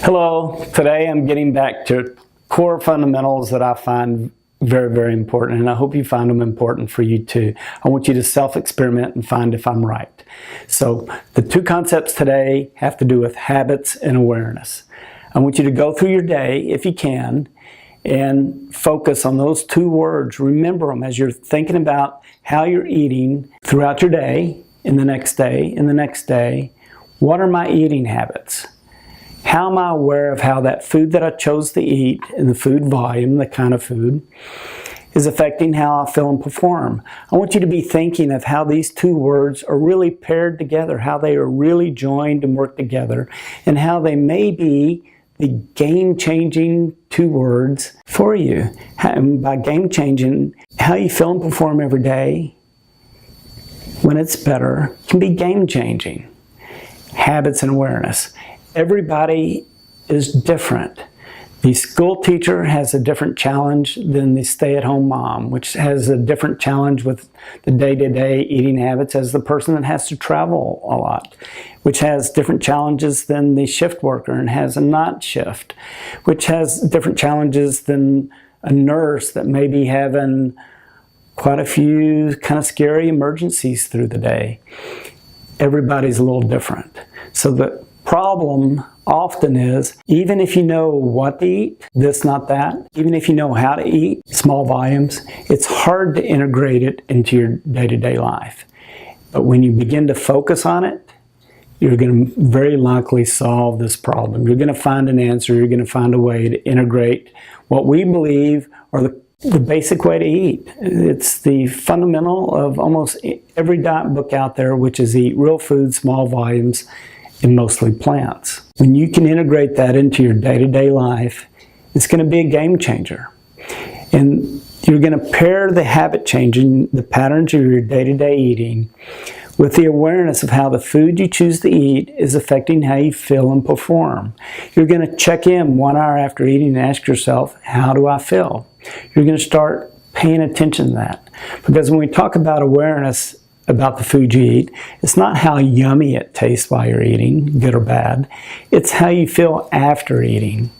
Hello, today I'm getting back to core fundamentals that I find very important, and I hope you find them important for you too. I want you to self-experiment and find if I'm right. So the two concepts today have to do with habits and awareness. I want you to go through your day, if you can, and focus on those two words. Remember them as you're thinking about how you're eating throughout your day, in the next day, in the next day. What are my eating habits? How am I aware of how that food that I chose to eat and the food volume, the kind of food, is affecting how I feel and perform? I want you to be thinking of how these two words are really paired together, how they are really joined and work together, and how they may be the game-changing two words for you. And by game-changing, how you feel and perform every day when it's better can be game-changing. Habits and awareness. Everybody is different. The school teacher has a different challenge than the stay-at-home mom, which has a different challenge with the day-to-day eating habits as the person that has to travel a lot, which has different challenges than the shift worker and has a night shift, which has different challenges than a nurse that may be having quite a few kind of scary emergencies through the day. Everybody's a little different. So the problem often is, even if you know what to eat, this, not that, even if you know how to eat, small volumes, it's hard to integrate it into your day-to-day life. But when you begin to focus on it, you're going to very likely solve this problem. You're going to find an answer. You're going to find a way to integrate what we believe are the basic way to eat. It's the fundamental of almost every diet book out there, which is eat real food, small volumes, and mostly plants. When you can integrate that into your day-to-day life, it's going to be a game changer. And you're going to pair the habit changing, the patterns of your day-to-day eating, with the awareness of how the food you choose to eat is affecting how you feel and perform. You're going to check in 1 hour after eating and ask yourself, how do I feel? You're going to start paying attention to that. Because when we talk about awareness about the food you eat, it's not how yummy it tastes while you're eating, good or bad. It's how you feel after eating.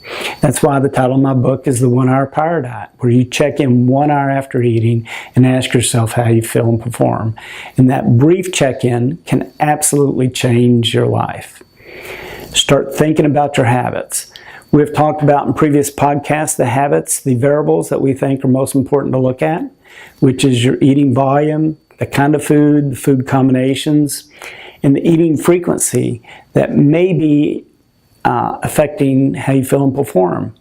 That's why the title of my book is The 1 Hour Power Diet, where you check in 1 hour after eating and ask yourself how you feel and perform. And that brief check-in can absolutely change your life. Start thinking about your habits. We've talked about in previous podcasts the habits, the variables that we think are most important to look at, which is your eating volume, the kind of food, the food combinations, and the eating frequency that may be affecting how you feel and perform.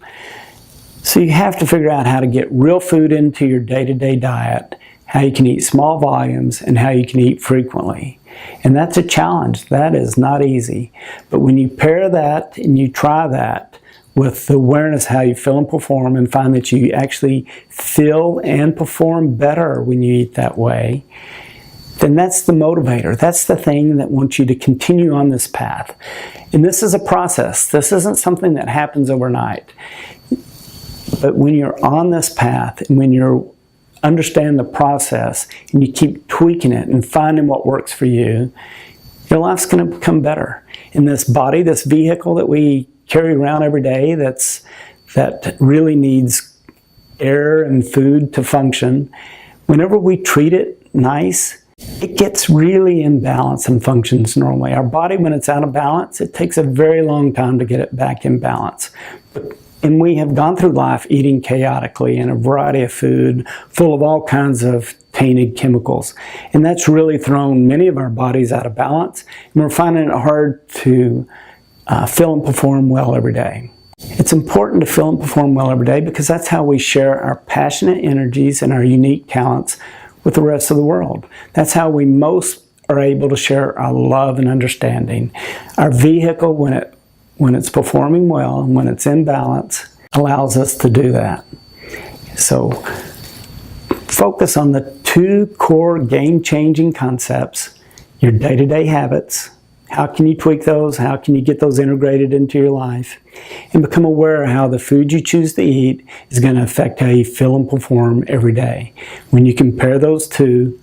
So you have to figure out how to get real food into your day-to-day diet, how you can eat small volumes, and how you can eat frequently. And that's a challenge. That is not easy. But when you pair that and you try that with the awareness how you feel and perform, and find that you actually feel and perform better when you eat that way, then that's the motivator. That's the thing that wants you to continue on this path. And this is a process. This isn't something that happens overnight. But when you're on this path and when you understand the process and you keep tweaking it and finding what works for you, your life's going to become better. In this body, this vehicle that we carry around every day that really needs air and food to function, whenever we treat it nice, it gets really in balance and functions normally. Our body, when it's out of balance, it takes a very long time to get it back in balance. And we have gone through life eating chaotically in a variety of food full of all kinds of tainted chemicals. And that's really thrown many of our bodies out of balance. And we're finding it hard to feel and perform well every day. It's important to feel and perform well every day because that's how we share our passionate energies and our unique talents with the rest of the world. That's how we most are able to share our love and understanding. Our vehicle, when it's performing well and when it's in balance, allows us to do that. So focus on the two core game-changing concepts, your day-to-day habits. How can you tweak those? How can you get those integrated into your life? And become aware of how the food you choose to eat is going to affect how you feel and perform every day. When you compare those two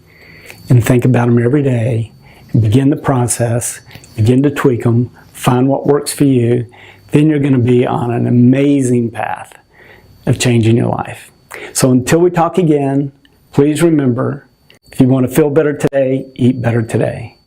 and think about them every day, and begin the process, begin to tweak them, find what works for you, then you're going to be on an amazing path of changing your life. So until we talk again, please remember, if you want to feel better today, eat better today.